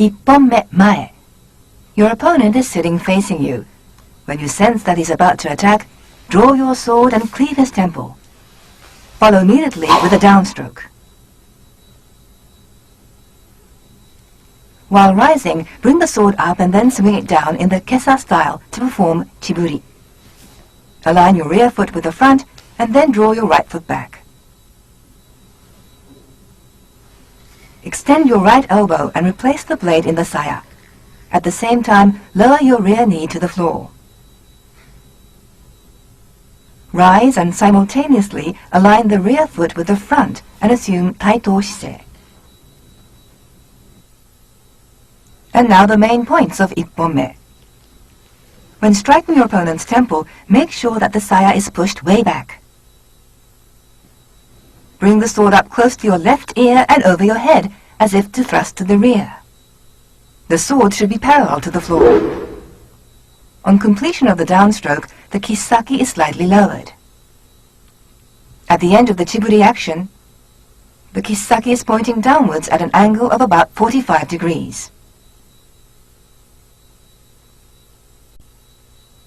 Ippon me mae. Your opponent is sitting facing you. When you sense that he's about to attack, draw your sword and cleave his temple. Follow immediately with a downstroke. While rising, bring the sword up and then swing it down in the Kesa style to perform chiburi. Align your rear foot with the front and then draw your right foot back. Extend your right elbow and replace the blade in the saya. At the same time, lower your rear knee to the floor. Rise and simultaneously align the rear foot with the front and assume taito shise. And now the main points of Ippon me. When striking your opponent's temple, make sure that the saya is pushed way back. Bring the sword up close to your left ear and over your head, as if to thrust to the rear. The sword should be parallel to the floor. On completion of the downstroke, the kisaki is slightly lowered. At the end of the chiburi action, the kisaki is pointing downwards at an angle of about 45 degrees.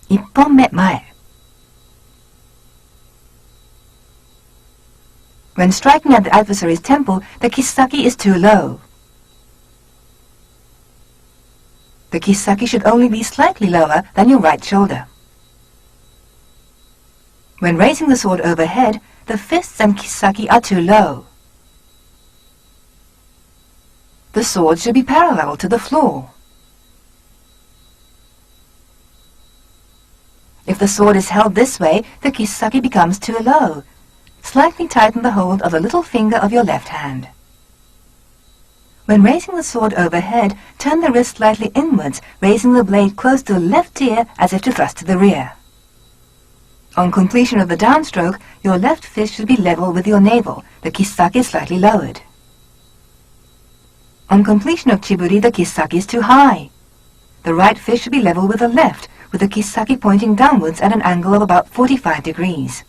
Ippon me mae. When striking at the adversary's temple, the kisaki is too low. The kisaki should only be slightly lower than your right shoulder. When raising the sword overhead, the fists and kisaki are too low. The sword should be parallel to the floor. If the sword is held this way, the kisaki becomes too low. Slightly tighten the hold of the little finger of your left hand. When raising the sword overhead, turn the wrist slightly inwards, raising the blade close to the left ear as if to thrust to the rear. On completion of the downstroke, your left fist should be level with your navel, the kisaki is slightly lowered. On completion of chiburi, the kisaki is too high. The right fist should be level with the left, with the kisaki pointing downwards at an angle of about 45 degrees.